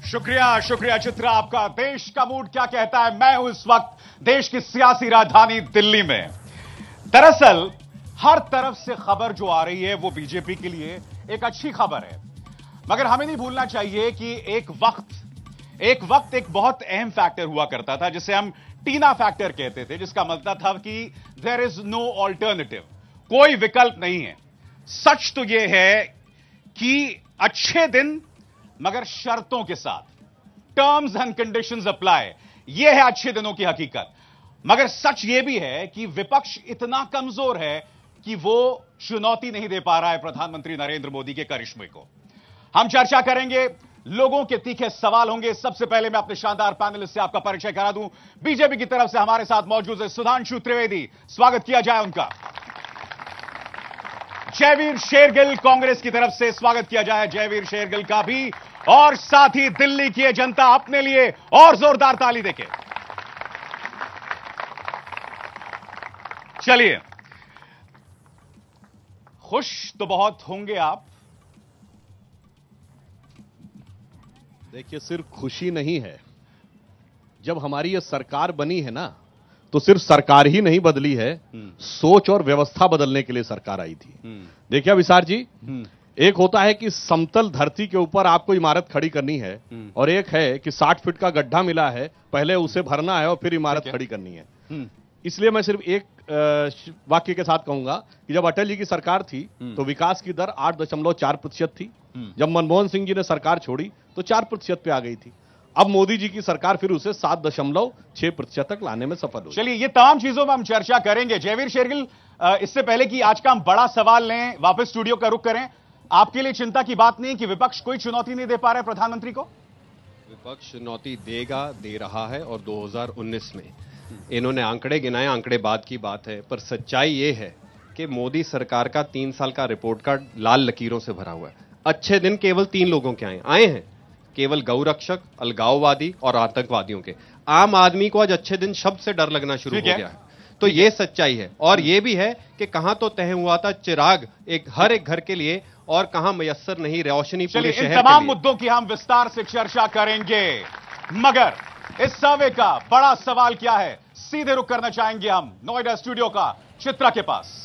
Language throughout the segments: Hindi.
शुक्रिया शुक्रिया चित्रा, आपका। देश का मूड क्या कहता है? मैं हूं इस वक्त देश की सियासी राजधानी दिल्ली में। दरअसल हर तरफ से खबर जो आ रही है वो बीजेपी के लिए एक अच्छी खबर है, मगर हमें नहीं भूलना चाहिए कि एक वक्त एक बहुत अहम फैक्टर हुआ करता था जिसे हम टीना फैक्टर कहते थे, जिसका मतलब था कि देयर इज नो ऑल्टरनेटिव, कोई विकल्प नहीं है। सच तो यह है कि अच्छे दिन मगर शर्तों के साथ, टर्म्स एंड कंडीशंस अप्लाई, यह है अच्छे दिनों की हकीकत। मगर सच यह भी है कि विपक्ष इतना कमजोर है कि वो चुनौती नहीं दे पा रहा है प्रधानमंत्री नरेंद्र मोदी के करिश्मे को। हम चर्चा करेंगे, लोगों के तीखे सवाल होंगे। सबसे पहले मैं अपने शानदार पैनलिस्ट से आपका परिचय करा दूं। बीजेपी की तरफ से हमारे साथ मौजूद है सुधांशु त्रिवेदी, स्वागत किया जाए उनका। जयवीर शेरगिल कांग्रेस की तरफ से स्वागत किया जाए जयवीर शेरगिल का भी, और साथ ही दिल्ली की जनता अपने लिए और जोरदार ताली देके। चलिए, खुश तो बहुत होंगे आप। देखिए, सिर्फ खुशी नहीं है, जब हमारी ये सरकार बनी है ना, तो सिर्फ सरकार ही नहीं बदली है, सोच और व्यवस्था बदलने के लिए सरकार आई थी। देखिए विशार जी, एक होता है कि समतल धरती के ऊपर आपको इमारत खड़ी करनी है, और एक है कि 60 फीट का गड्ढा मिला है, पहले उसे भरना है और फिर इमारत खड़ी करनी है। इसलिए मैं सिर्फ एक वाक्य के साथ कहूंगा कि जब अटल जी की सरकार थी तो विकास की दर 8.4% थी। जब मनमोहन सिंह जी ने सरकार छोड़ी तो 4% पे आ गई थी। अब मोदी जी की सरकार फिर उसे 7.6% तक लाने में सफल हुई। चलिए, ये तमाम चीजों में हम चर्चा करेंगे। जयवीर शेरगिल, इससे पहले कि आज का हम बड़ा सवाल लें, वापस स्टूडियो का रुख करें, आपके लिए चिंता की बात नहीं कि विपक्ष कोई चुनौती नहीं दे पा रहा है प्रधानमंत्री को? विपक्ष चुनौती देगा, दे रहा है, और 2019 में इन्होंने आंकड़े गिनाए, आंकड़े बाद की बात है, पर सच्चाई यह है कि मोदी सरकार का 3 साल का रिपोर्ट कार्ड लाल लकीरों से भरा हुआ है। अच्छे दिन केवल 3 लोगों के आए हैं, केवल गौरक्षक, अलगाववादी और आतंकवादियों के। आम आदमी को आज अच्छे दिन शब्द से डर लगना शुरू हो गया है। तो ये सच्चाई है, और ये भी है कि कहां तो तय हुआ था चिराग हर एक घर के लिए, और कहां मयस्सर नहीं रोशनी पूरे शहर के लिए। इन तमाम मुद्दों की हम विस्तार से चर्चा करेंगे, मगर इस सर्वे का बड़ा सवाल क्या है, सीधे रुख करना चाहेंगे हम नोएडा स्टूडियो का चित्रा के पास।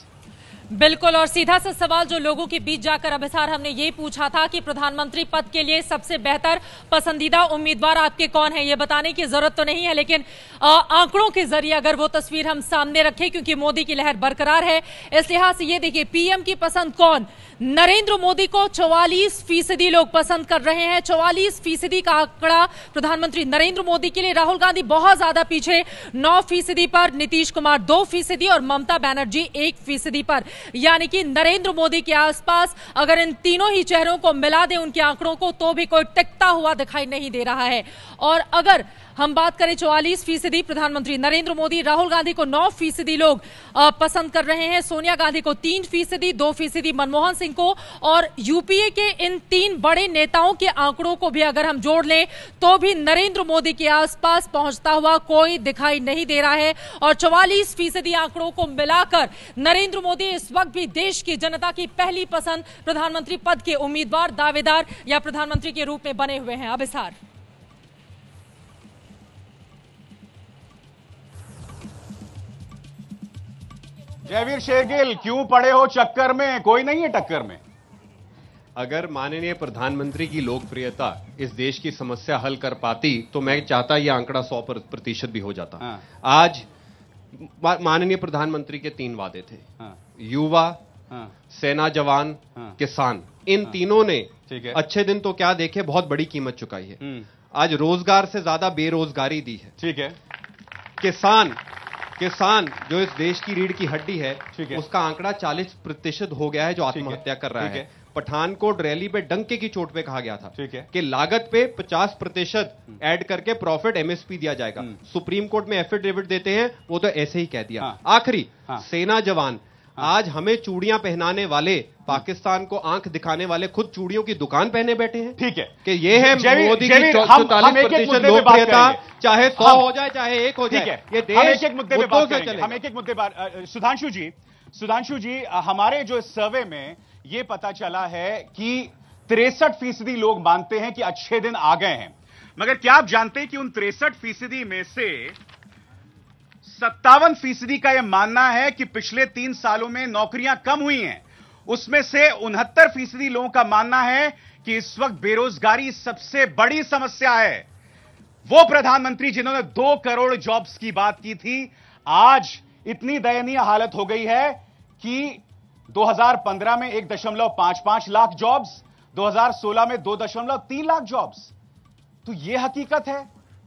बिल्कुल, और सीधा सा सवाल जो लोगों के बीच जाकर अभिसार हमने ये पूछा था कि प्रधानमंत्री पद के लिए सबसे बेहतर पसंदीदा उम्मीदवार आपके कौन है, ये बताने की जरूरत तो नहीं है, लेकिन आंकड़ों के जरिए अगर वो तस्वीर हम सामने रखें, क्योंकि मोदी की लहर बरकरार है, इस लिहाज से ये देखिए, पीएम की पसंद कौन? नरेंद्र मोदी को 44% लोग पसंद कर रहे हैं। 44% का आंकड़ा प्रधानमंत्री नरेंद्र मोदी के लिए। राहुल गांधी बहुत ज्यादा पीछे 9% पर, नीतीश कुमार 2% और ममता बनर्जी 1% पर, यानी कि नरेंद्र मोदी के आसपास अगर इन तीनों ही चेहरों को मिला दें उनके आंकड़ों को, तो भी कोई टिकता हुआ दिखाई नहीं दे रहा है। और अगर हम बात करें 44% प्रधानमंत्री नरेंद्र मोदी, राहुल गांधी को 9% लोग पसंद कर रहे हैं, सोनिया गांधी को 3%, 2% मनमोहन सिंह को, और यूपीए के इन 3 बड़े नेताओं के आंकड़ों को भी अगर हम जोड़ लें तो भी नरेंद्र मोदी के आसपास पहुंचता हुआ कोई दिखाई नहीं दे रहा है। और 44% आंकड़ों को मिलाकर नरेंद्र मोदी इस वक्त भी देश की जनता की पहली पसंद प्रधानमंत्री पद के उम्मीदवार, दावेदार या प्रधानमंत्री के रूप में बने हुए हैं। अभिसार, जयवीर शेरगिल, क्यों पड़े हो चक्कर में? कोई नहीं है टक्कर में। अगर माननीय प्रधानमंत्री की लोकप्रियता इस देश की समस्या हल कर पाती तो मैं चाहता यह आंकड़ा 100% भी हो जाता। आज माननीय प्रधानमंत्री के 3 वादे थे, युवा, सेना जवान, किसान, इन तीनों ने अच्छे दिन तो क्या देखे, बहुत बड़ी कीमत चुकाई है। आज रोजगार से ज्यादा बेरोजगारी दी है। ठीक है, किसान जो इस देश की रीढ़ की हड्डी है, उसका आंकड़ा 40% हो गया है जो आत्महत्या कर रहा है। पठानकोट रैली पे डंके की चोट पे कहा गया था कि लागत पे 50% ऐड करके प्रॉफिट एमएसपी दिया जाएगा। सुप्रीम कोर्ट में एफिडेविट देते हैं, वो तो ऐसे ही कह दिया। आखिरी, सेना जवान, आज हमें चूड़ियां पहनाने वाले, पाकिस्तान को आंख दिखाने वाले, खुद चूड़ियों की दुकान पहने बैठे हैं। ठीक है, कि ये है मोदी की 44% लोकप्रियता, चाहे 100 हो जाए चाहे 1 हो जाए, ये देश एक मुद्दे पे बात करेंगे। हम एक मुद्दे पर, सुधांशु जी, हमारे जो इस सर्वे में ये पता चला है कि 63% लोग मानते हैं कि अच्छे दिन आ गए हैं। मगर क्या आप जानते हैं कि उन 63% में से 57% का यह मानना है कि पिछले 3 सालों में नौकरियां कम हुई हैं। उसमें से 69% लोगों का मानना है कि इस वक्त बेरोजगारी सबसे बड़ी समस्या है। वो प्रधानमंत्री जिन्होंने 2 करोड़ जॉब्स की बात की थी, आज इतनी दयनीय हालत हो गई है कि 2015 में 1.55 लाख जॉब्स, 2016 में 2.3 लाख जॉब्स। तो यह हकीकत है।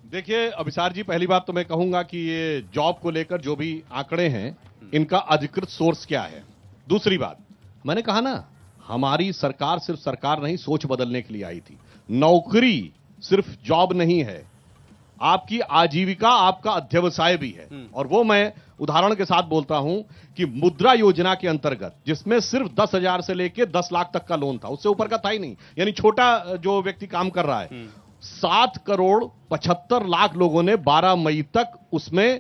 देखिए अभिसार जी, पहली बात तो मैं कहूंगा कि ये जॉब को लेकर जो भी आंकड़े हैं, इनका अधिकृत सोर्स क्या है। दूसरी बात, मैंने कहा ना, हमारी सरकार सिर्फ सरकार नहीं, सोच बदलने के लिए आई थी। नौकरी सिर्फ जॉब नहीं है, आपकी आजीविका, आपका अध्यवसाय भी है। और वो मैं उदाहरण के साथ बोलता हूं कि मुद्रा योजना के अंतर्गत, जिसमें सिर्फ 10,000 से लेकर 10 लाख तक का लोन था, उससे ऊपर का था ही नहीं, यानी छोटा जो व्यक्ति काम कर रहा है, 7 करोड़ 75 लाख लोगों ने 12 मई तक उसमें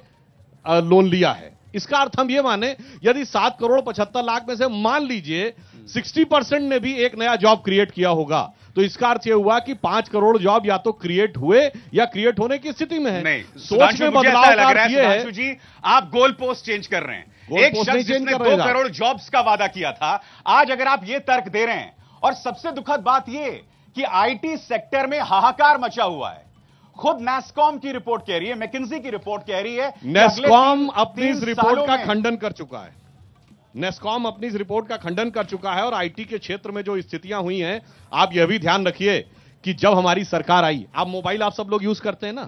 लोन लिया है। इसका अर्थ हम ये माने, यदि 7 करोड़ 75 लाख में से मान लीजिए 60% ने भी एक नया जॉब क्रिएट किया होगा, तो इसका अर्थ यह हुआ कि 5 करोड़ जॉब या तो क्रिएट हुए या क्रिएट होने की स्थिति में है। नहीं, सोच में बदलाव का अर्थ यह है। जी, आप गोल पोस्ट चेंज कर रहे हैं। एक शख्स जिसने 2 करोड़ जॉब्स का वादा किया था, आज अगर आप ये तर्क दे रहे हैं, और सबसे दुखद बात यह कि आईटी सेक्टर में हाहाकार मचा हुआ है। खुद नेस्कॉम की रिपोर्ट कह रही है, मैकिन्जी की रिपोर्ट कह रही है, नेस्कॉम अपनी इस रिपोर्ट का खंडन कर चुका है। नेस्कॉम अपनी इस रिपोर्ट का खंडन कर चुका है। और आईटी के क्षेत्र में जो स्थितियां हुई हैं, आप यह भी ध्यान रखिए कि जब हमारी सरकार आई, आप मोबाइल आप सब लोग यूज करते हैं ना,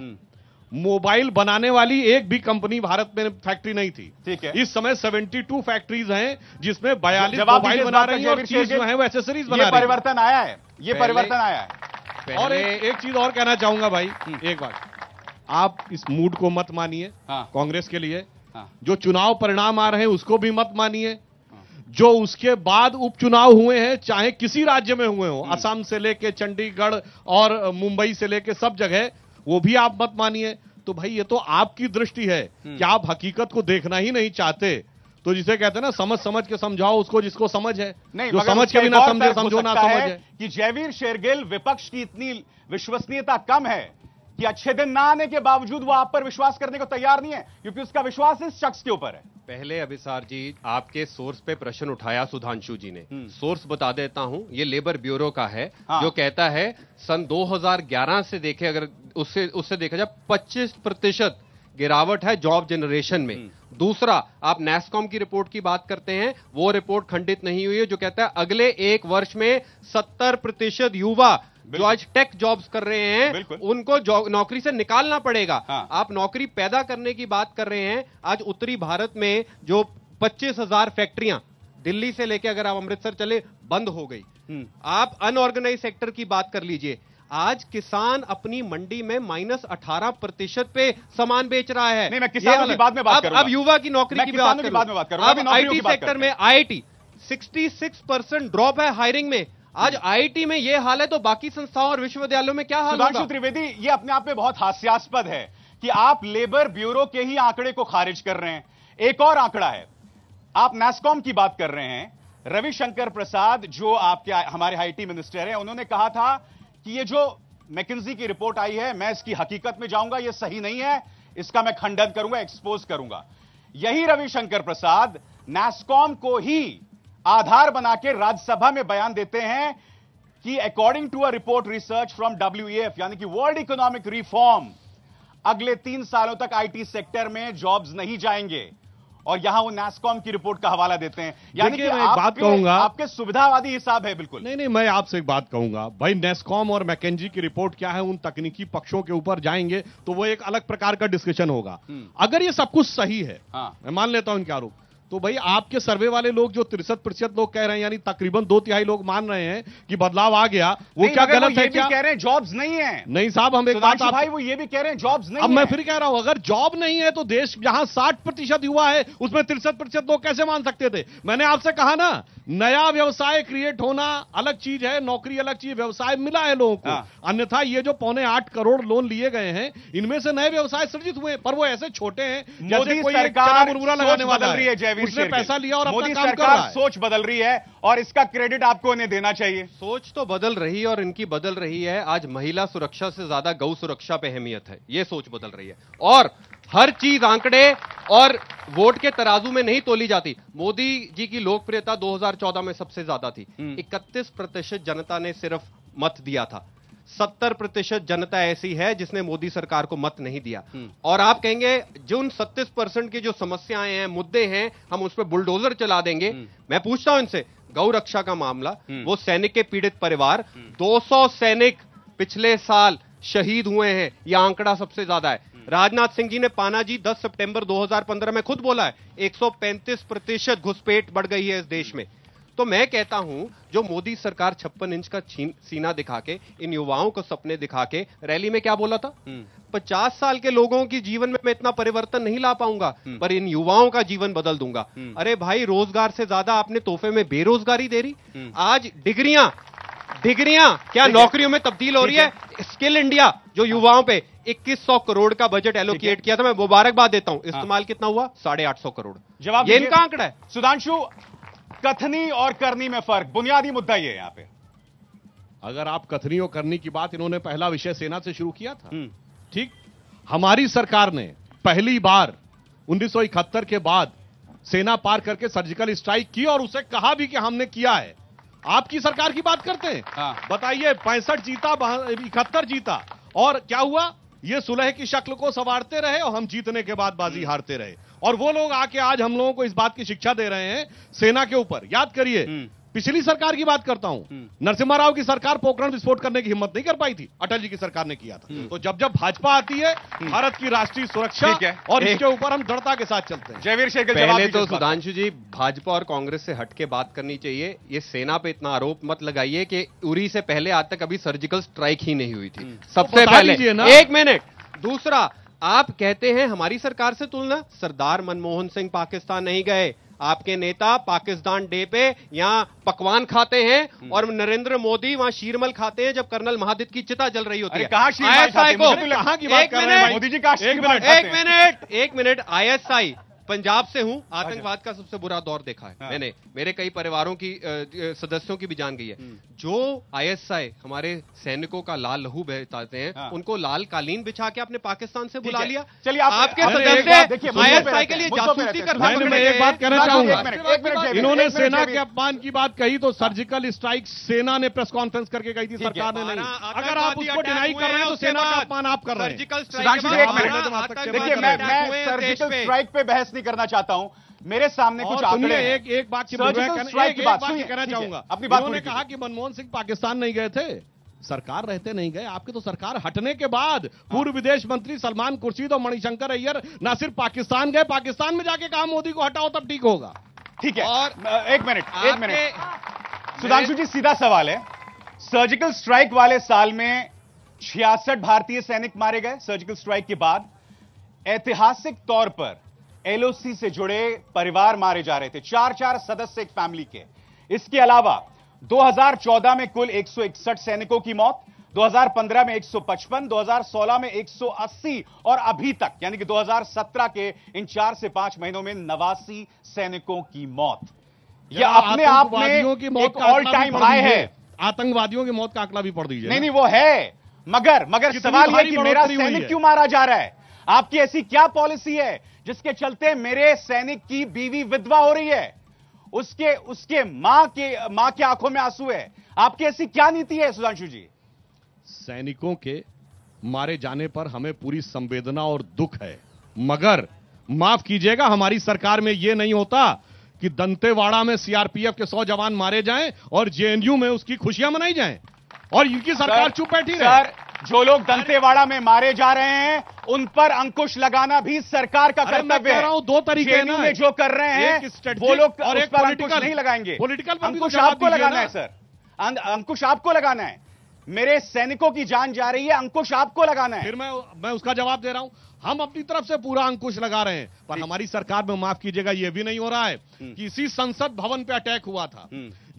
मोबाइल बनाने वाली एक भी कंपनी भारत में फैक्ट्री नहीं थी। ठीक है, इस समय 72 फैक्ट्रीज हैं, जिसमें 42 मोबाइल बना रही है और 30 जो है वो एक्सेसरीज बना रही है। परिवर्तन आया है, ये परिवर्तन आया है। और एक चीज और कहना चाहूंगा भाई, एक बात, आप इस मूड को मत मानिए कांग्रेस के लिए। जो चुनाव परिणाम आ रहे हैं उसको भी मत मानिए। जो उसके बाद उपचुनाव हुए हैं, चाहे किसी राज्य में हुए हो, असम से लेके चंडीगढ़ और मुंबई से लेके सब जगह, वो भी आप मत मानिए। तो भाई ये तो आपकी दृष्टि है कि आप हकीकत को देखना ही नहीं चाहते। तो जिसे कहते हैं ना, समझ समझ के समझाओ उसको जिसको समझ है। नहीं, जो समझ के बिना समझे, समझो ना समझ है कि जयवीर शेरगिल विपक्ष की इतनी विश्वसनीयता कम है कि अच्छे दिन ना आने के बावजूद वो आप पर विश्वास करने को तैयार नहीं है, क्योंकि उसका विश्वास इस शख्स के ऊपर है। पहले अभिसार जी, आपके सोर्स पे प्रश्न उठाया सुधांशु जी ने। सोर्स बता देता हूं, ये लेबर ब्यूरो का है, जो कहता है सन 2011 से देखे, अगर उससे देखा जाए 25% गिरावट है जॉब जनरेशन में। दूसरा, आप नेस्कॉम की रिपोर्ट की बात करते हैं, वो रिपोर्ट खंडित नहीं हुई है, जो कहता है अगले 1 वर्ष में 70% युवा जो आज टेक जॉब्स कर रहे हैं, उनको नौकरी से निकालना पड़ेगा। आप नौकरी पैदा करने की बात कर रहे हैं। आज उत्तरी भारत में जो 25,000 फैक्ट्रियां, दिल्ली से लेकर अगर आप अमृतसर चले, बंद हो गई। आप अनऑर्गेनाइज सेक्टर की बात कर लीजिए, आज किसान अपनी मंडी में -18% पे सामान बेच रहा है। नहीं, मैं किसानों की बात में बात करूंगा। अब युवा की नौकरी की बात करूंगा। अब आईटी सेक्टर में आईआईटी 66% ड्रॉप है हायरिंग में। आज आईआईटी में यह हाल है, तो बाकी संस्थाओं और विश्वविद्यालयों में क्या हाल होगा? सुधांशु त्रिवेदी, यह अपने आप में बहुत हास्यास्पद है कि आप लेबर ब्यूरो के ही आंकड़े को खारिज कर रहे हैं। एक और आंकड़ा है, आप नेस्कॉम की बात कर रहे हैं। रविशंकर प्रसाद, जो आपके हमारे आईटी मिनिस्टर हैं, उन्होंने कहा था कि ये जो मैकिन्जी की रिपोर्ट आई है, मैं इसकी हकीकत में जाऊंगा, ये सही नहीं है, इसका मैं खंडन करूंगा, एक्सपोज करूंगा। यही रविशंकर प्रसाद नेस्कॉम को ही आधार बना के राज्यसभा में बयान देते हैं कि according to a report research from WEF, यानी कि वर्ल्ड इकोनॉमिक रिफॉर्म, अगले 3 सालों तक आईटी सेक्टर में जॉब्स नहीं जाएंगे। और यहां वो नेस्कॉम की रिपोर्ट का हवाला देते हैं। यानी कि मैं एक बात कहूंगा, आपके सुविधावादी हिसाब है। बिल्कुल नहीं, मैं आपसे एक बात कहूंगा भाई, नेस्कॉम और मैकेंजी की रिपोर्ट क्या है, उन तकनीकी पक्षों के ऊपर जाएंगे तो वो एक अलग प्रकार का डिस्कशन होगा। अगर ये सब कुछ सही है, मैं मान लेता हूं इनके आरोप, तो भाई आपके सर्वे वाले लोग जो 63% लोग कह रहे हैं, यानी तकरीबन 2/3 लोग मान रहे हैं कि बदलाव आ गया, वो क्या गलत है? क्या कह रहे हैं जॉब्स नहीं है? नहीं साहब, हम एक बात, भाई वो ये भी कह रहे हैं जॉब्स नहीं है। अब मैं फिर कह रहा हूं, अगर जॉब नहीं है तो देश जहां 60% युवा है, उसमें 63% लोग कैसे मान सकते थे? मैंने आपसे कहा ना, नया व्यवसाय क्रिएट होना अलग चीज है, नौकरी अलग चीज, व्यवसाय मिला है लोगों को। अन्यथा ये जो 8.25 करोड़ लोन लिए गए हैं, इनमें से नए व्यवसाय सृजित हुए, पर वो ऐसे छोटे हैं जैसे कोई एक चना मुरमुरा लगाने वाला है। जयवीर उसने शेरगिल। पैसा लिया और अपना मोदी काम कर सरकार रहा है। सोच बदल रही है और इसका क्रेडिट आपको इन्हें देना चाहिए। सोच तो बदल रही है और इनकी बदल रही है। आज महिला सुरक्षा से ज्यादा गौ सुरक्षा पे अहमियत है, ये सोच बदल रही है। और हर चीज आंकड़े और वोट के तराजू में नहीं तोली जाती। मोदी जी की लोकप्रियता 2014 में सबसे ज्यादा थी। 31% जनता ने सिर्फ मत दिया था। 70% जनता ऐसी है जिसने मोदी सरकार को मत नहीं दिया। और आप कहेंगे जो उन 37% की जो समस्याएं हैं, मुद्दे हैं, हम उस पर बुलडोजर चला देंगे। मैं पूछता हूं इनसे, गौ रक्षा का मामला, वो सैनिक के पीड़ित परिवार, 200 सैनिक पिछले साल शहीद हुए हैं, यह आंकड़ा सबसे ज्यादा है। राजनाथ सिंह जी ने पानाजी 10 सितंबर 2015 में खुद बोला है 135% घुसपैठ बढ़ गई है इस देश में। तो मैं कहता हूं जो मोदी सरकार 56 इंच का सीना दिखा के, इन युवाओं को सपने दिखा के, रैली में क्या बोला था, 50 साल के लोगों की जीवन में मैं इतना परिवर्तन नहीं ला पाऊंगा, पर इन युवाओं का जीवन बदल दूंगा। अरे भाई, रोजगार से ज्यादा आपने तोहफे में बेरोजगारी दे रही। आज डिग्रियां क्या नौकरियों में तब्दील हो रही है। स्किल इंडिया जो युवाओं पे 2100 करोड़ का बजट एलोकेट किया था, मैं मुबारकबाद देता हूं। इस्तेमाल कितना हुआ? 850 करोड़। जवाब ये इनका आंकड़ा है। सुधांशु, कथनी और करनी में फर्क, बुनियादी मुद्दा ये है यहां पे। अगर आप कथनी और करनी की बात, इन्होंने पहला विषय सेना से शुरू किया था। ठीक, हमारी सरकार ने पहली बार 1971 के बाद सेना पार करके सर्जिकल स्ट्राइक की और उसे कहा भी कि हमने किया है। आपकी सरकार की बात करते हैं। बताइए, 65 जीता, 71 जीता, और क्या हुआ? ये सुलह की शक्ल को संवारते रहे और हम जीतने के बाद बाजी हारते रहे। और वो लोग आके आज हम लोगों को इस बात की शिक्षा दे रहे हैं सेना के ऊपर। याद करिए, पिछली सरकार की बात करता हूं, नरसिम्हा राव की सरकार पोखरण विस्फोट करने की हिम्मत नहीं कर पाई थी, अटल जी की सरकार ने किया था। तो जब जब भाजपा आती है, भारत की राष्ट्रीय सुरक्षा और इसके ऊपर हम दृढ़ता के साथ चलते हैं। जयवीर शेरगिल, पहले तो सुधांशु जी, भाजपा और कांग्रेस से हटके बात करनी चाहिए। ये सेना पे इतना आरोप मत लगाइए कि उरी से पहले आज तक अभी सर्जिकल स्ट्राइक ही नहीं हुई थी। सबसे पहले, एक मिनट। दूसरा, आप कहते हैं हमारी सरकार से तुलना, सरदार मनमोहन सिंह पाकिस्तान नहीं गए। आपके नेता पाकिस्तान डे पे यहां पकवान खाते हैं और नरेंद्र मोदी वहां शीरमल खाते हैं जब कर्नल महादित की चिता जल रही होती है। कहां शीरमल खाते हैं? मुझे तो कहां की बात कर रहे हैं मोदी जी? का एक मिनट। आईएसआई पंजाब से हूं, आतंकवाद का सबसे बुरा दौर देखा है मैंने। मेरे कई परिवारों की सदस्यों की भी जान गई है। जो आईएसआई हमारे सैनिकों का लाल लहू बहताते हैं, उनको लाल कालीन बिछा के आपने पाकिस्तान से बुला लिया। चलिए, आपके सदस्य आईएसआई के लिए जासूसी करना। मैं एक बात कहना चाहूंगा, इन्होंने सेना के अपमान की बात कही तो सर्जिकल स्ट्राइक सेना ने प्रेस कॉन्फ्रेंस करके कही थी, सरकार ने नहीं। अगर आप उसको डिनाई कर रहे हैं तो सेना का अपमान आप कर रहे हैं। सर्जिकल देखिए, मैं सर्जिकल स्ट्राइक पे बहस नहीं करना चाहता हूं। मेरे सामने कुछ आंकड़े हैं। एक बात की कहना चाहूंगा। अपनी बात उन्होंने कहा कि मनमोहन सिंह पाकिस्तान नहीं गए थे, सरकार रहते नहीं गए। आपके तो सरकार हटने के बाद पूर्व विदेश मंत्री सलमान खुर्शीद और मणिशंकर अय्यर ना सिर्फ पाकिस्तान गए, पाकिस्तान में जाके कहा मोदी को हटाओ तब ठीक होगा। ठीक है, और एक मिनट सुधांशु जी, सीधा सवाल है। सर्जिकल स्ट्राइक वाले साल में 66 भारतीय सैनिक मारे गए। सर्जिकल स्ट्राइक के बाद ऐतिहासिक तौर पर एलओसी से जुड़े परिवार मारे जा रहे थे, 4 सदस्य एक फैमिली के। इसके अलावा 2014 में कुल 161 सैनिकों की मौत, 2015 में 155, 2016 में 180 और अभी तक यानी कि 2017 के इन 4 से 5 महीनों में 89 सैनिकों की मौत। यह अपने आप में एक ऑल टाइम हाई है। आतंकवादियों की मौत का आंकड़ा भी पढ़ दीजिए। नहीं, वो है, मगर सवाल यह कि मेरा सैनिक क्यों मारा जा रहा है? आपकी ऐसी क्या पॉलिसी है जिसके चलते मेरे सैनिक की बीवी विधवा हो रही है, उसके मां के आंखों में आंसू है? आपकी ऐसी क्या नीति है सुधांशु जी? सैनिकों के मारे जाने पर हमें पूरी संवेदना और दुख है, मगर माफ कीजिएगा, हमारी सरकार में यह नहीं होता कि दंतेवाड़ा में सीआरपीएफ के 100 जवान मारे जाएं और जेएनयू में उसकी खुशियां मनाई जाएं और इनकी सरकार चुप बैठी रहे। सर, जो लोग दंतेवाड़ा में मारे जा रहे हैं उन पर अंकुश लगाना भी सरकार का कर्तव्य है। 2 तरीके में जो कर रहे हैं वो लोग और एक अंकुश नहीं लगाएंगे। पॉलिटिकल अंकुश आपको लगाना है सर, अंकुश आपको लगाना है। मेरे सैनिकों की जान जा रही है, अंकुश आपको लगाना है। फिर मैं उसका जवाब दे रहा हूं। हम अपनी तरफ से पूरा अंकुश लगा रहे हैं, पर हमारी सरकार में माफ कीजिएगा यह भी नहीं हो रहा है कि इसी संसद भवन पे अटैक हुआ था,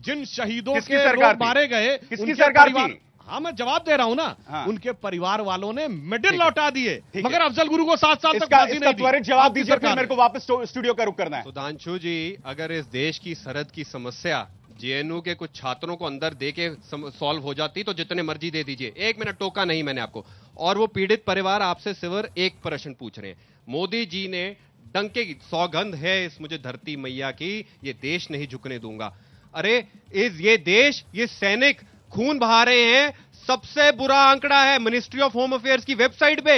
जिन शहीदों के लोग मारे गए, किसकी सरकार थी? हाँ मैं जवाब दे रहा हूं ना। हाँ। उनके परिवार वालों ने मेडल लौटा दिए, मगर अफजल गुरु को 7 साल तक इसका फांसी नहीं दी। त्वरित जवाब दीजिए, फिर सरकार मेरे को वापस स्टूडियो का रुख करना है। सुधांशु जी, अगर इस देश की सरहद की समस्या जेएनयू के कुछ छात्रों को अंदर दे के सॉल्व हो जाती तो जितने मर्जी दे दीजिए, 1 मिनट टोका नहीं मैंने आपको। और वो पीड़ित परिवार आपसे सिर्फ एक प्रश्न पूछ रहे हैं। मोदी जी ने डंके की सौगंध है इस मुझे धरती मैया की, ये देश नहीं झुकने दूंगा। अरे ये देश, ये सैनिक खून बहा रहे हैं। सबसे बुरा आंकड़ा है मिनिस्ट्री ऑफ होम अफेयर्स की वेबसाइट पे,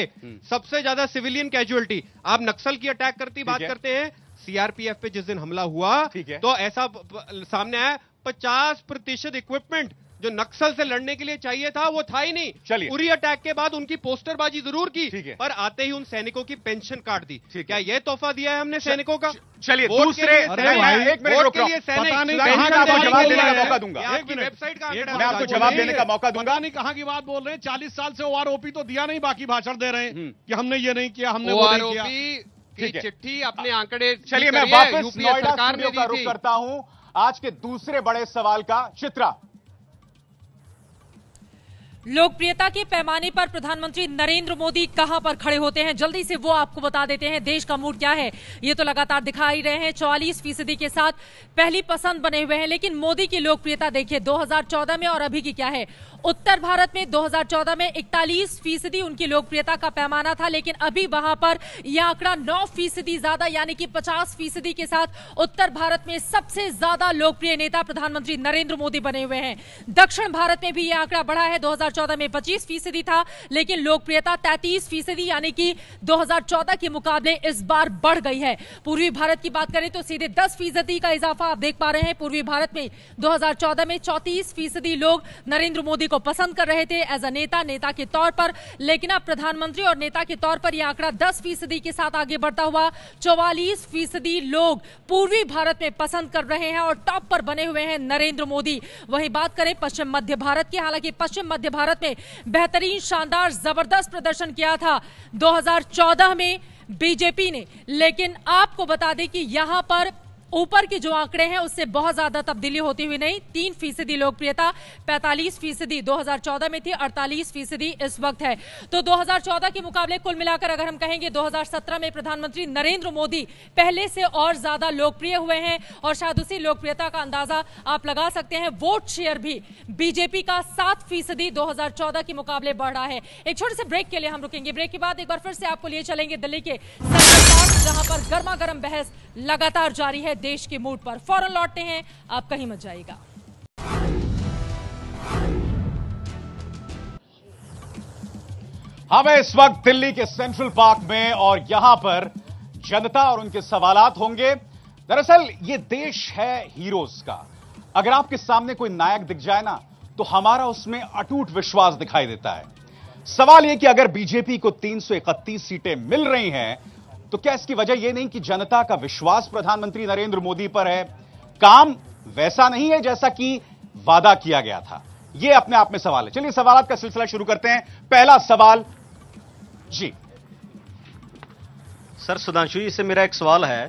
सबसे ज्यादा सिविलियन कैजुअलिटी। आप नक्सल की अटैक करती बात करते हैं, सीआरपीएफ पे जिस दिन हमला हुआ तो ऐसा सामने आया 50% इक्विपमेंट जो नक्सल से लड़ने के लिए चाहिए था वो था ही नहीं। चलिए, उरी अटैक के बाद उनकी पोस्टरबाजी जरूर की, पर आते ही उन सैनिकों की पेंशन काट दी। क्या यह तोहफा दिया है हमने सैनिकों का? चलिए दूसरे, एक मिनट के लिए सैनिक जवाब देने का मौका दूंगा। वेबसाइट का मैं आपको जवाब देने का मौका दूंगा। नहीं कहां की बात बोल रहे हैं? 40 साल से ओआरओपी तो दिया नहीं, बाकी भाषण दे रहे हैं कि हमने ये नहीं किया, हमने वो नहीं किया। की चिट्ठी अपने आंकड़े। चलिए मैं वापस नोएडा स्टूडियो का रुख करता हूं आज के दूसरे बड़े सवाल का। चित्रा, लोकप्रियता के पैमाने पर प्रधानमंत्री नरेंद्र मोदी कहां पर खड़े होते हैं, जल्दी से वो आपको बता देते हैं। देश का मूड क्या है ये तो लगातार दिखा ही रहे हैं, 44% के साथ पहली पसंद बने हुए हैं। लेकिन मोदी की लोकप्रियता देखिए 2014 में और अभी की क्या है। उत्तर भारत में 2014 में 41% उनकी लोकप्रियता का पैमाना था, लेकिन अभी वहां पर यह आंकड़ा 9% ज्यादा यानी कि 50% के साथ उत्तर भारत में सबसे ज्यादा लोकप्रिय नेता प्रधानमंत्री नरेंद्र मोदी बने हुए हैं। दक्षिण भारत में भी यह आंकड़ा बढ़ा है, 2014 में 25% था, लेकिन लोकप्रियता 33% यानी कि 2014 के मुकाबले इस बार बढ़ गई है। पूर्वी भारत की बात करें तो सीधे 10% का इजाफा आप देख पा रहे हैं। पूर्वी भारत में 2014 में 34% लोग नरेंद्र मोदी को पसंद कर रहे थे एज अ नेता के तौर पर, लेकिन अब प्रधानमंत्री और नेता के तौर पर यह आंकड़ा 10% के साथ आगे बढ़ता हुआ 44% लोग पूर्वी भारत में पसंद कर रहे हैं और टॉप पर बने हुए हैं नरेंद्र मोदी। वहीं बात करें पश्चिम मध्य भारत की, हालांकि पश्चिम मध्य भारत में बेहतरीन, शानदार, जबरदस्त प्रदर्शन किया था 2014 में बीजेपी ने, लेकिन आपको बता दें कि यहां पर ऊपर के जो आंकड़े हैं उससे बहुत ज्यादा तब्दीली होती हुई नहीं। 3% लोकप्रियता 45% 2014 में थी, 48% इस वक्त है। तो 2014 के मुकाबले कुल मिलाकर अगर हम कहेंगे 2017 में प्रधानमंत्री नरेंद्र मोदी पहले से और ज्यादा लोकप्रिय हुए हैं और शायद उसी लोकप्रियता का अंदाजा आप लगा सकते हैं। वोट शेयर भी बीजेपी का 7% 2014 के मुकाबले बढ़ रहा है। एक छोटे से ब्रेक के लिए हम रुकेंगे, ब्रेक के बाद एक बार फिर से आपको लिए चलेंगे दिल्ली के सेंट्रल पार्क, जहां पर गर्मा गर्म बहस लगातार जारी है देश के मूड पर। फौरन लौटते हैं, आप कहीं मत जाइएगा। हम इस वक्त दिल्ली के सेंट्रल पार्क में और यहां पर जनता और उनके सवालात होंगे। दरअसल ये देश है हीरोज का। अगर आपके सामने कोई नायक दिख जाए ना तो हमारा उसमें अटूट विश्वास दिखाई देता है। सवाल यह कि अगर बीजेपी को 331 सीटें मिल रही हैं तो क्या इसकी वजह यह नहीं कि जनता का विश्वास प्रधानमंत्री नरेंद्र मोदी पर है? काम वैसा नहीं है जैसा कि वादा किया गया था। यह अपने आप में सवाल है। चलिए सवालात का सिलसिला शुरू करते हैं। पहला सवाल जी सर, सुधांशु जी से मेरा एक सवाल है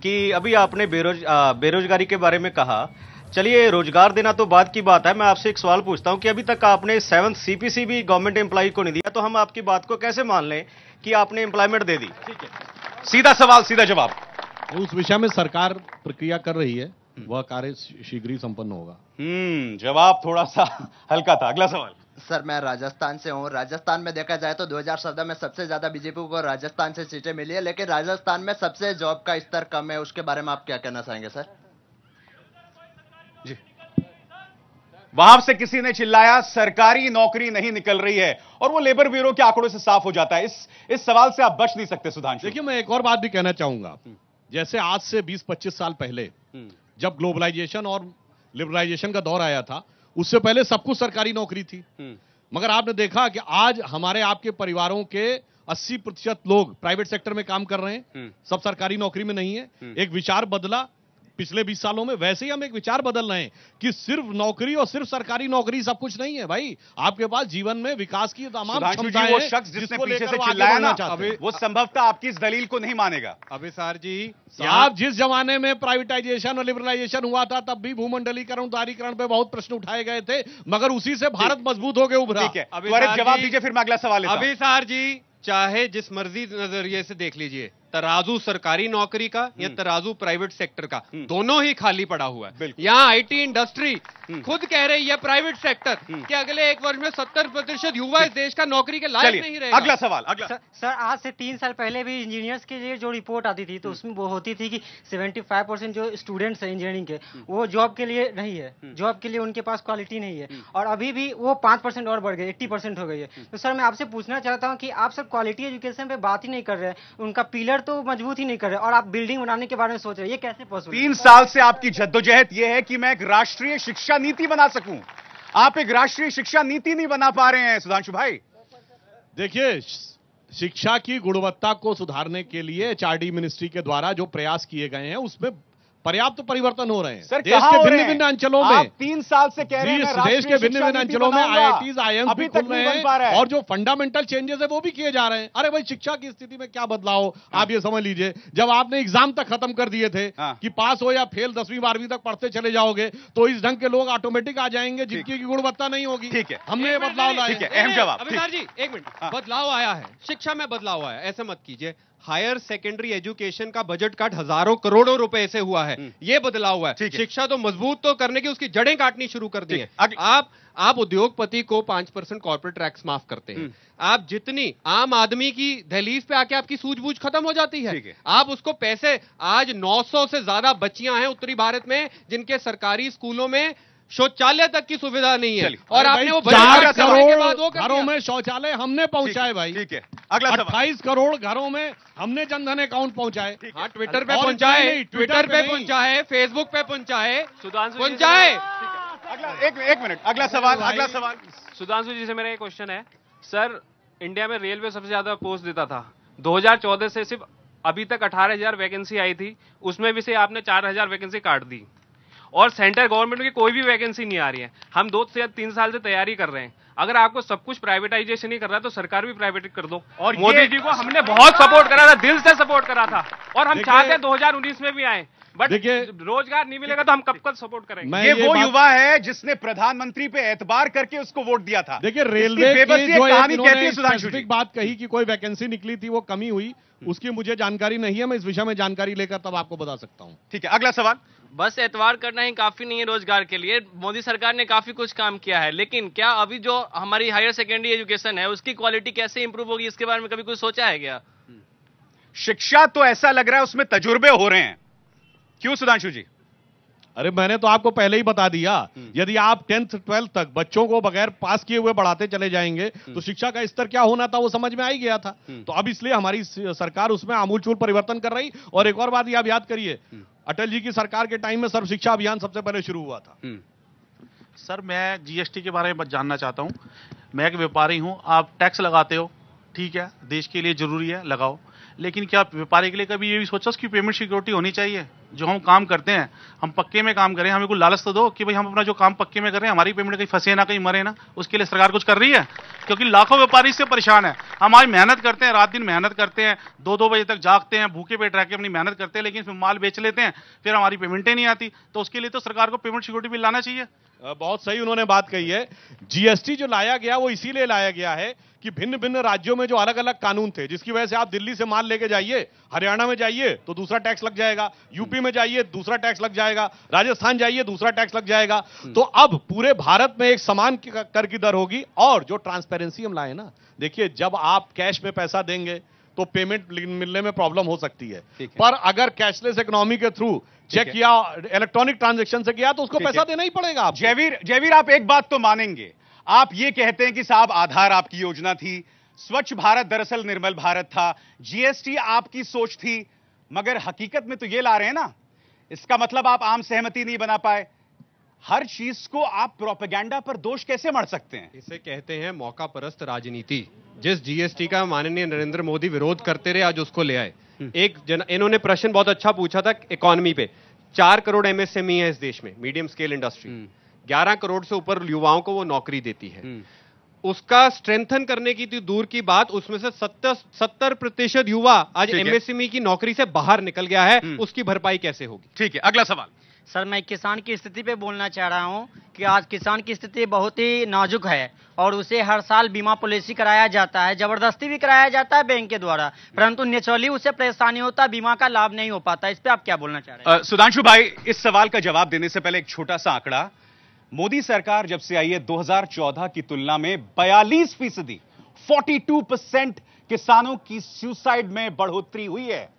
कि अभी आपने बेरोजगारी के बारे में कहा। चलिए रोजगार देना तो बात की बात है, मैं आपसे एक सवाल पूछता हूं कि अभी तक आपने 7th CPC भी गवर्नमेंट एम्प्लॉय को नहीं दिया, तो हम आपकी बात को कैसे मान लें कि आपने एम्प्लॉयमेंट दे दी? ठीक है, सीधा सवाल सीधा जवाब। उस विषय में सरकार प्रक्रिया कर रही है, वह कार्य शीघ्र ही संपन्न होगा। जवाब थोड़ा सा हल्का था। अगला सवाल। सर, मैं राजस्थान से हूँ। राजस्थान में देखा जाए तो 2014 में सबसे ज्यादा बीजेपी को राजस्थान से सीटें मिली है, लेकिन राजस्थान में सबसे जॉब का स्तर कम है। उसके बारे में आप क्या कहना चाहेंगे सर? जी, वहां से किसी ने चिल्लाया सरकारी नौकरी नहीं निकल रही है और वो लेबर ब्यूरो के आंकड़ों से साफ हो जाता है। इस सवाल से आप बच नहीं सकते सुधांशु। देखिए, मैं एक और बात भी कहना चाहूंगा। जैसे आज से 20-25 साल पहले जब ग्लोबलाइजेशन और लिबरलाइजेशन का दौर आया था, उससे पहले सब कुछ सरकारी नौकरी थी। मगर आपने देखा कि आज हमारे आपके परिवारों के 80% लोग प्राइवेट सेक्टर में काम कर रहे हैं, सब सरकारी नौकरी में नहीं है। एक विचार बदला, पिछले 20 सालों में, वैसे ही हम एक विचार बदल रहे हैं कि सिर्फ नौकरी और सिर्फ सरकारी नौकरी सब कुछ नहीं है भाई। आपके पास जीवन में विकास की तमाम क्षमताएं वो हैं, शख्स जिसने जिसको पीछे लेकर से वो आगे चिल्लाया बढ़ना ना, चाहते हैं। वो संभवतः आपकी इस दलील को नहीं मानेगा। अभिसार जी, साहब, जिस जमाने में प्राइवेटाइजेशन और लिबरलाइजेशन हुआ था तब भी भूमंडलीकरण, उदारीकरण पे बहुत प्रश्न उठाए गए थे, मगर उसी से भारत मजबूत होकर उभरा। ठीक है, त्वरित जवाब दीजिए, फिर मैं अगला सवाल लेता हूं। अभिसार जी, चाहे जिस मर्जी नजरिए से देख लीजिए, तराजू सरकारी नौकरी का या तराजू प्राइवेट सेक्टर का, दोनों ही खाली पड़ा हुआ है। यहाँ आईटी इंडस्ट्री खुद कह रही है, प्राइवेट सेक्टर, कि अगले 1 वर्ष में 70% युवा इस देश का नौकरी के लायक नहीं रहेगा। अगला सवाल, अगला सर, आज से 3 साल पहले भी इंजीनियर्स के लिए जो रिपोर्ट आती थी तो उसमें वो होती थी कि 75% जो स्टूडेंट्स हैं इंजीनियरिंग के, वो जॉब के लिए नहीं है, जॉब के लिए उनके पास क्वालिटी नहीं है, और अभी भी वो 5% और बढ़ गई, 80% हो गई है। तो सर, मैं आपसे पूछना चाहता हूँ कि आप सर क्वालिटी एजुकेशन पे बात ही नहीं कर रहे हैं, उनका पिलर तो मजबूत ही नहीं कर रहे, और आप बिल्डिंग बनाने के बारे में सोच रहे हैं, ये कैसे पॉसिबल? 3 साल से आपकी जद्दोजहद यह है कि मैं एक राष्ट्रीय शिक्षा नीति बना सकूं। आप एक राष्ट्रीय शिक्षा नीति नहीं बना पा रहे हैं सुधांशु भाई। देखिए, शिक्षा की गुणवत्ता को सुधारने के लिए एचआरडी मिनिस्ट्री के द्वारा जो प्रयास किए गए हैं उसमें पर्याप्त परिवर्तन हो रहे हैं। सर, देश के भिन्न भिन्न अंचलों में, आप 3 साल से कह रहे हैं देश के भिन्न भिन्न अंचलों में आईआईटीज, आईएम्स भी खुल रहे हैं, और जो फंडामेंटल चेंजेस है वो भी किए जा रहे हैं। अरे भाई, शिक्षा की स्थिति में क्या बदलाव, आप ये समझ लीजिए, जब आपने एग्जाम तक खत्म कर दिए थे कि पास हो या फेल 10वीं 12वीं तक पढ़ते चले जाओगे तो इस ढंग के लोग ऑटोमेटिक आ जाएंगे जिनकी गुणवत्ता नहीं होगी। ठीक है, हमने ये बदलाव लाया। ठीक है, अहम जवाब। अभिसार जी, 1 मिनट, बदलाव आया है, शिक्षा में बदलाव आया, ऐसे मत कीजिए। हायर सेकेंडरी एजुकेशन का बजट काट हजारों करोड़ों रुपए से हुआ है, ये बदलाव हुआ है। शिक्षा तो मजबूत तो करने की, उसकी जड़ें काटनी शुरू कर दी है। आप उद्योगपति को 5% कॉर्पोरेट टैक्स माफ करते हैं, आप जितनी आम आदमी की दहलीज पे आके आपकी सूझबूझ खत्म हो जाती है। आप उसको पैसे, आज 900 से ज्यादा बच्चियां हैं उत्तरी भारत में जिनके सरकारी स्कूलों में शौचालय तक की सुविधा नहीं है, और आपने वो 4 करोड़ घरों में शौचालय हमने पहुंचाए भाई। ठीक है, अगला 28 करोड़ घरों में हमने जनधन अकाउंट पहुंचाए। हाँ, ट्विटर पे पहुंचाए, ट्विटर पे पहुंचाए, फेसबुक पे पहुंचाए। अगला एक मिनट, अगला सवाल। सुधांशु जी से मेरा एक क्वेश्चन है सर, इंडिया में रेलवे सबसे ज्यादा पोस्ट देता था, 2014 से सिर्फ अभी तक 18,000 वैकेंसी आई थी, उसमें भी से आपने 4,000 वैकेंसी काट दी, और सेंट्रल गवर्नमेंट की कोई भी वैकेंसी नहीं आ रही है। हम 2 से 3 साल से तैयारी कर रहे हैं। अगर आपको सब कुछ प्राइवेटाइजेशन ही कर रहा है तो सरकार भी प्राइवेट कर दो। और मोदी जी को हमने बहुत सपोर्ट करा था, दिल से सपोर्ट करा था, और हम चाहते हैं 2019 में भी आए, बट रोजगार नहीं मिलेगा तो हम कब सपोर्ट करेंगे? ये वो युवा है जिसने प्रधानमंत्री पे एतबार करके उसको वोट दिया था। देखिए, रेलवे की जो एक स्पेसिफिक बात कही कि कोई वैकेंसी निकली थी, वो कमी हुई, उसकी मुझे जानकारी नहीं है। मैं इस विषय में जानकारी लेकर तब आपको बता सकता हूं। ठीक है, अगला सवाल। बस एतवार करना ही काफी नहीं है रोजगार के लिए। मोदी सरकार ने काफी कुछ काम किया है, लेकिन क्या अभी जो हमारी हायर सेकेंडरी एजुकेशन है उसकी क्वालिटी कैसे इंप्रूव होगी, इसके बारे में कभी कुछ सोचा है क्या? शिक्षा तो ऐसा लग रहा है उसमें तजुर्बे हो रहे हैं, क्यों सुधांशु जी? अरे, मैंने तो आपको पहले ही बता दिया, यदि आप 10th 12th तक बच्चों को बगैर पास किए हुए बढ़ाते चले जाएंगे तो शिक्षा का स्तर क्या होना था वो समझ में आ ही गया था। तो अब इसलिए हमारी सरकार उसमें आमूलचूल परिवर्तन कर रही। और एक और बात आप याद करिए, अटल जी की सरकार के टाइम में सर्व शिक्षा अभियान सबसे पहले शुरू हुआ था। सर, मैं जीएसटी के बारे में जानना चाहता हूं। मैं एक व्यापारी हूं, आप टैक्स लगाते हो, ठीक है, देश के लिए जरूरी है, लगाओ, लेकिन क्या व्यापारी के लिए कभी ये भी सोचा कि पेमेंट सिक्योरिटी होनी चाहिए? जो हम काम करते हैं, हम पक्के में काम करें, हमें कुछ लालच तो दो कि भाई हम अपना जो काम पक्के में कर रहे हैं, हमारी पेमेंट कहीं फंसे ना, कहीं मरे ना, उसके लिए सरकार कुछ कर रही है? क्योंकि लाखों व्यापारी इससे परेशान है। हम आज मेहनत करते हैं, रात दिन मेहनत करते हैं, 2-2 बजे तक जागते हैं, भूखे पेट रह के अपनी मेहनत करते हैं, लेकिन फिर माल बेच लेते हैं, फिर हमारी पेमेंटें नहीं आती। तो उसके लिए तो सरकार को पेमेंट सिक्योरिटी बिल लाना चाहिए। बहुत सही उन्होंने बात कही है। जीएसटी जो लाया गया वो इसीलिए लाया गया है कि भिन्न भिन्न राज्यों में जो अलग अलग कानून थे, जिसकी वजह से आप दिल्ली से माल लेके जाइए, हरियाणा में जाइए तो दूसरा टैक्स लग जाएगा, यूपी में जाइए दूसरा टैक्स लग जाएगा, राजस्थान जाइए दूसरा टैक्स लग जाएगा। तो अब पूरे भारत में एक समान कर की दर होगी। और जो ट्रांसपेरेंसी हम लाए ना, देखिए, जब आप कैश में पैसा देंगे तो पेमेंट मिलने में प्रॉब्लम हो सकती है, पर अगर कैशलेस इकोनॉमी के थ्रू चेक किया, इलेक्ट्रॉनिक ट्रांजैक्शन से किया, तो उसको पैसा देना ही पड़ेगा। आप जयवीर, आप एक बात तो मानेंगे, आप ये कहते हैं कि साहब आधार आपकी योजना थी, स्वच्छ भारत दरअसल निर्मल भारत था, जीएसटी आपकी सोच थी, मगर हकीकत में तो ये ला रहे हैं ना, इसका मतलब आप आम सहमति नहीं बना पाए। हर चीज को आप प्रोपेगेंडा पर दोष कैसे मढ़ सकते हैं? इसे कहते हैं मौका परस्त राजनीति। जिस जीएसटी का माननीय नरेंद्र मोदी विरोध करते रहे, आज उसको ले आए। इन्होंने प्रश्न बहुत अच्छा पूछा था इकोनॉमी पे, 4 करोड़ एमएसएमई है इस देश में, मीडियम स्केल इंडस्ट्री। 11 करोड़ से ऊपर युवाओं को वो नौकरी देती है। उसका स्ट्रेंथन करने की तो दूर की बात, उसमें से 70% युवा आज एमएसएमई की नौकरी से बाहर निकल गया है। उसकी भरपाई कैसे होगी? ठीक है, अगला सवाल। सर, मैं किसान की स्थिति पे बोलना चाह रहा हूं कि आज किसान की स्थिति बहुत ही नाजुक है और उसे हर साल बीमा पॉलिसी कराया जाता है, जबरदस्ती भी कराया जाता है बैंक के द्वारा, परंतु नेचुरली उसे परेशानी होता है, बीमा का लाभ नहीं हो पाता। इस पे आप क्या बोलना चाह रहे हैं? सुधांशु भाई, इस सवाल का जवाब देने से पहले एक छोटा सा आंकड़ा। मोदी सरकार जब से आई है 2014 की तुलना में 42%, 42% किसानों की सुसाइड में बढ़ोतरी हुई है।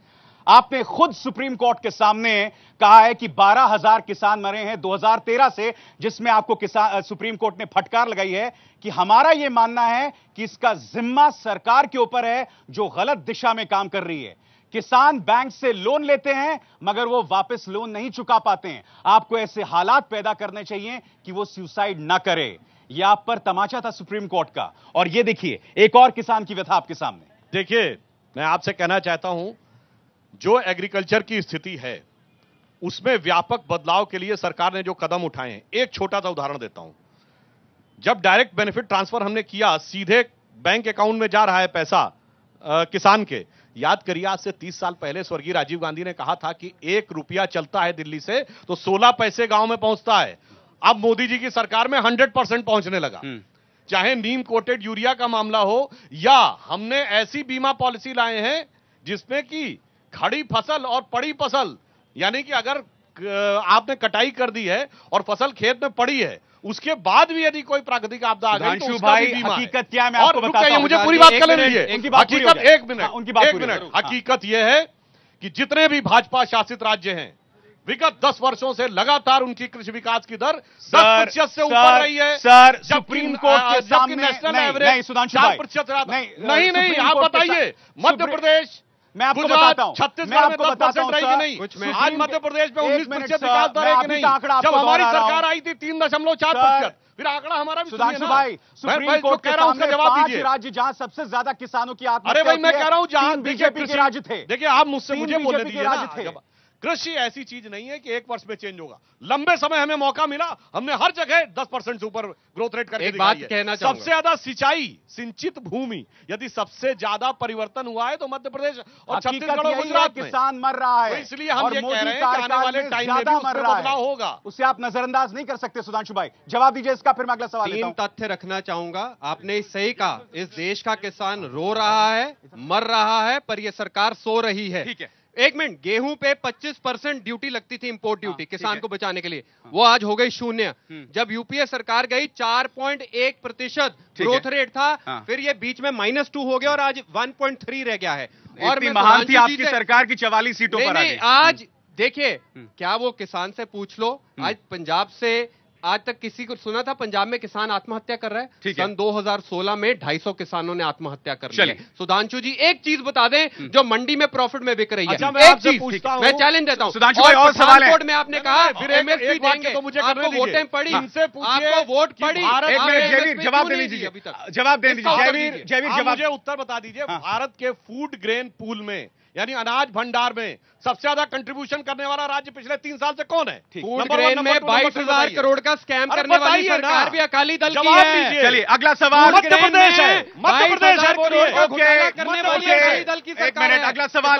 आपने खुद सुप्रीम कोर्ट के सामने कहा है कि 12,000 किसान मरे हैं 2013 से, जिसमें आपको सुप्रीम कोर्ट ने फटकार लगाई है कि हमारा यह मानना है कि इसका जिम्मा सरकार के ऊपर है जो गलत दिशा में काम कर रही है। किसान बैंक से लोन लेते हैं मगर वो वापस लोन नहीं चुका पाते हैं। आपको ऐसे हालात पैदा करने चाहिए कि वो सुसाइड ना करे। यह आप पर तमाचा था सुप्रीम कोर्ट का। और ये देखिए, एक और किसान की व्यथा आपके सामने। देखिए, मैं आपसे कहना चाहता हूं, जो एग्रीकल्चर की स्थिति है उसमें व्यापक बदलाव के लिए सरकार ने जो कदम उठाए हैं, एक छोटा सा उदाहरण देता हूं। जब डायरेक्ट बेनिफिट ट्रांसफर हमने किया, सीधे बैंक अकाउंट में जा रहा है पैसा किसान के। याद करिए, आज से 30 साल पहले स्वर्गीय राजीव गांधी ने कहा था कि 1 रुपया चलता है दिल्ली से तो 16 पैसे गांव में पहुंचता है। अब मोदी जी की सरकार में 100% पहुंचने लगा। चाहे नीम कोटेड यूरिया का मामला हो, या हमने ऐसी बीमा पॉलिसी लाए हैं जिसमें कि खड़ी फसल और पड़ी फसल, यानी कि अगर आपने कटाई कर दी है और फसल खेत में पड़ी है, उसके बाद भी यदि कोई प्राकृतिक आपदा आ गई तो उसका भी बीमा है। हकीकत क्या है मैं आपको बताता हूं। मुझे पूरी बात कर लीजिए। हकीकत एक मिनट। हकीकत यह है कि जितने भी भाजपा शासित राज्य हैं, विगत 10 वर्षों से लगातार उनकी कृषि विकास की दर 10% से ऊपर रही है। सर, सुप्रीम कोर्ट के सामने नेशनल एवरेज 4%। नहीं, आप बताइए, मध्य प्रदेश, मैं आपको बताता हूं, छत्तीसगढ़ में 10% रही कि नहीं? आज मध्य प्रदेश में 19% विकास दर है कि नहीं? जब हमारी सरकार आई थी 3.4%। फिर आंकड़ा हमारा भी सुधांशु भाई, सुप्रीम कोर्ट के सामने 5 राज्य जहां सबसे ज्यादा किसानों की आत्महत्या। अरे भाई, मैं कह रहा हूं जहां बीजेपी के राज्य थे। देखिए, आप मुझसे मुझे बोलने दीजिए। कृषि ऐसी चीज नहीं है कि 1 वर्ष में चेंज होगा। लंबे समय हमें मौका मिला, हमने हर जगह 10% से ऊपर ग्रोथ रेट करके दिखाई है। कहना चाहूंगा, सबसे ज्यादा सिंचाई, सिंचित भूमि यदि सबसे ज्यादा परिवर्तन हुआ है तो मध्य प्रदेश और छत्तीसगढ़ और गुजरात में। किसान मर रहा है, इसलिए हम ये कह रहे हैं कि आने वाले टाइम में भी उसमें बदलाव होगा। उसे आप नजरअंदाज नहीं कर सकते। सुधांशु भाई, जवाब दीजिए इसका, फिर मैं अगला सवाल लेता हूं। 3 तथ्य रखना चाहूंगा। आपने सही कहा, इस देश का किसान रो रहा है, मर रहा है, पर यह सरकार सो रही है। ठीक है, 1 मिनट। गेहूं पे 25% ड्यूटी लगती थी, इंपोर्ट ड्यूटी, किसान को बचाने के लिए, वो आज हो गई 0। जब यूपीए सरकार गई 4.1% ग्रोथ रेट था, फिर ये बीच में -2 हो गया और आज 1.3 रह गया है। और महान थी आपकी सरकार की 44 सीटों पर। नहीं, आज देखिए, क्या वो किसान से पूछ लो, आज पंजाब से आज तक किसी को सुना था पंजाब में किसान आत्महत्या कर रहा है? सन 2016 में 250 किसानों ने आत्महत्या कर ली है। सुधांशु जी, एक चीज बता दें जो मंडी में प्रॉफिट में बिक रही है। एक चीज मैं चैलेंज देता हूं। सुधांशु भाई, और सवाल है। में आपने कहा एमएसपी देंगे, तो मुझे आपको वोटें पड़ी, आपको वोट पड़ी। जवाब दे दीजिए, जवाब दे दीजिए। जयवीर, मुझे उत्तर बता दीजिए। भारत के फूड ग्रेन पूल में, यानी अनाज भंडार में सबसे ज्यादा कंट्रीब्यूशन करने वाला राज्य पिछले 3 साल से कौन है? फूड ग्रेन में 22,000 करोड़ का स्कैम करने वाली सरकार भी अकाली दल की है। चलिए, अगला सवाल। मध्य प्रदेश है, मध्य प्रदेश है करने वाली अकाली दल की सरकार। 1 मिनट, अगला सवाल।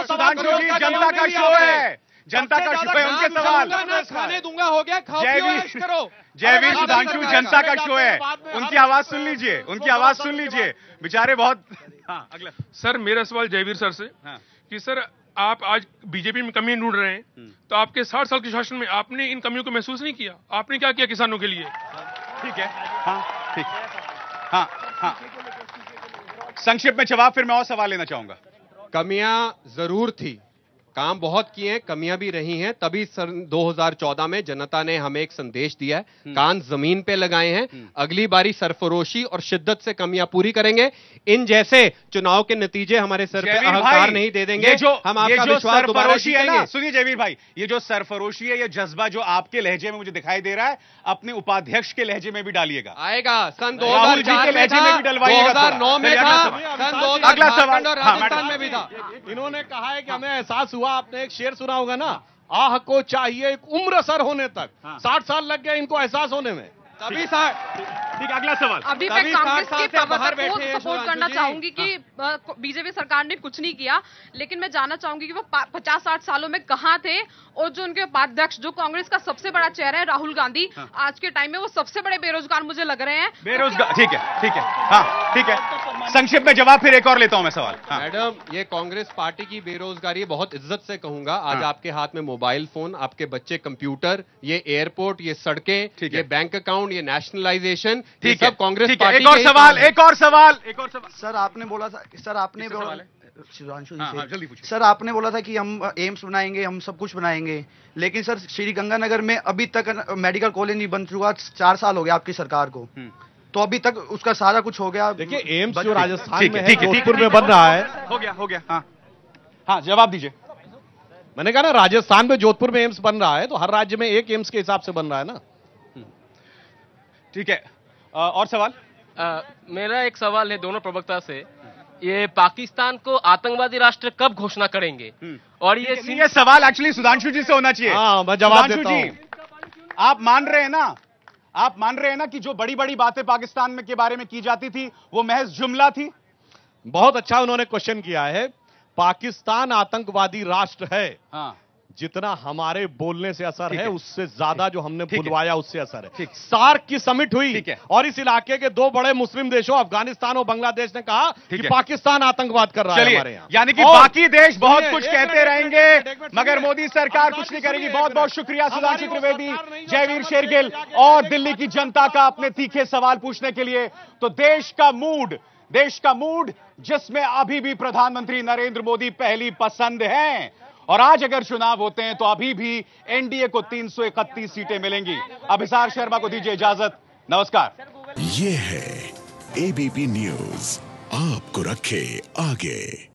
सुधांशु जी, जनता का शो है, जनता का शो है, उनके सवाल खाने दूंगा, हो गया, खाओ करो। जयवीर, सुधांशु, जनता का शो है, उनकी आवाज सुन लीजिए, उनकी आवाज सुन लीजिए, बेचारे बहुत। हाँ, अगला सर, मेरा सवाल जयवीर सर से कि सर, आप आज बीजेपी में कमियां ढूंढ रहे हैं, तो आपके 60 साल के शासन में आपने इन कमियों को महसूस नहीं किया? आपने क्या किया किसानों के लिए? ठीक है, हाँ, ठीक, हाँ, हाँ, संक्षेप में जवाब, फिर मैं और सवाल लेना चाहूंगा। कमियां जरूर थी, काम बहुत किए हैं, कमियां भी रही हैं, तभी 2014 में जनता ने हमें एक संदेश दिया है, कान जमीन पे लगाए हैं। अगली बारी सरफरोशी और शिद्दत से कमियां पूरी करेंगे। इन जैसे चुनाव के नतीजे हमारे सर पे अहंकार नहीं दे देंगे। हम आपका विश्वास दोबारा जीतेंगे। सुनिए जयवीर भाई, ये जो सरफरोशी है, ये जज्बा जो आपके लहजे में मुझे दिखाई दे रहा है, अपने उपाध्यक्ष के लहजे में भी डालिएगा। आएगा, सन 2004 में था, 2009 में था, सन 2000 अगला सवाल और राजस्थान में भी था। इन्होंने कहा है कि हमें एहसास हुआ, आपने एक शेर सुना होगा ना, आह को चाहिए एक उम्र सर होने तक। 60 साल लग गए इनको एहसास होने में। तभी ठीक, अगला सवाल। अभी मैं कांग्रेस के प्रवक्ता को सपोर्ट करना चाहूंगी कि बीजेपी सरकार ने कुछ नहीं किया, लेकिन मैं जानना चाहूंगी कि वो 50-60 सालों में कहां थे, और जो उनके उपाध्यक्ष जो कांग्रेस का सबसे बड़ा चेहरा है राहुल गांधी, आज के टाइम में वो सबसे बड़े बेरोजगार मुझे लग रहे हैं। बेरोजगार, ठीक है, हाँ ठीक है, संक्षिप्त में जवाब, फिर एक और लेता हूं मैं सवाल। मैडम, ये कांग्रेस पार्टी की बेरोजगारी बहुत इज्जत से कहूंगा। आज आपके हाथ में मोबाइल फोन, आपके बच्चे कंप्यूटर, ये एयरपोर्ट, ये सड़कें, ये बैंक अकाउंट, ये नेशनलाइजेशन, ये सब कांग्रेस पार्टी। एक और सवाल। सर आपने बोला था, सुधांशु जी से, सर आपने बोला था कि हम एम्स बनाएंगे, हम सब कुछ बनाएंगे, लेकिन सर श्री गंगानगर में अभी तक मेडिकल कॉलेज नहीं बन चुका। 4 साल हो गया आपकी सरकार को, तो अभी तक उसका सारा कुछ हो गया। देखिए एम्स जो राजस्थान में है, जोधपुर में बन रहा है। हो गया। हाँ जवाब दीजिए। मैंने कहा ना, राजस्थान में जोधपुर में एम्स बन रहा है, तो हर राज्य में एक एम्स के हिसाब से बन रहा है ना। ठीक है, और सवाल? मेरा एक सवाल है दोनों प्रवक्ता से, ये पाकिस्तान को आतंकवादी राष्ट्र कब घोषणा करेंगे? और ये सवाल एक्चुअली सुधांशु जी से होना चाहिए। हाँ, मैं जवाब देता हूं। आप मान रहे हैं ना कि जो बड़ी बड़ी बातें पाकिस्तान में के बारे में की जाती थी वो महज जुमला थी? बहुत अच्छा उन्होंने क्वेश्चन किया है। पाकिस्तान आतंकवादी राष्ट्र है। हाँ। जितना हमारे बोलने से असर है, उससे ज्यादा जो हमने बुलवाया उससे असर है। सार्क की समिट हुई और इस इलाके के 2 बड़े मुस्लिम देशों अफगानिस्तान और बांग्लादेश ने कहा कि पाकिस्तान आतंकवाद कर रहा है हमारे यहाँ। यानी कि बाकी देश बहुत कुछ कहते रहेंगे मगर मोदी सरकार कुछ नहीं करेगी। बहुत बहुत शुक्रिया सुधांशु त्रिवेदी, जयवीर शेरगिल और दिल्ली की जनता का अपने तीखे सवाल पूछने के लिए। तो देश का मूड जिसमें अभी भी प्रधानमंत्री नरेंद्र मोदी पहली पसंद हैं, और आज अगर चुनाव होते हैं तो अभी भी एनडीए को 331 सीटें मिलेंगी। अभिसार शर्मा को दीजिए इजाजत, नमस्कार। ये है एबीपी न्यूज, आपको रखे आगे।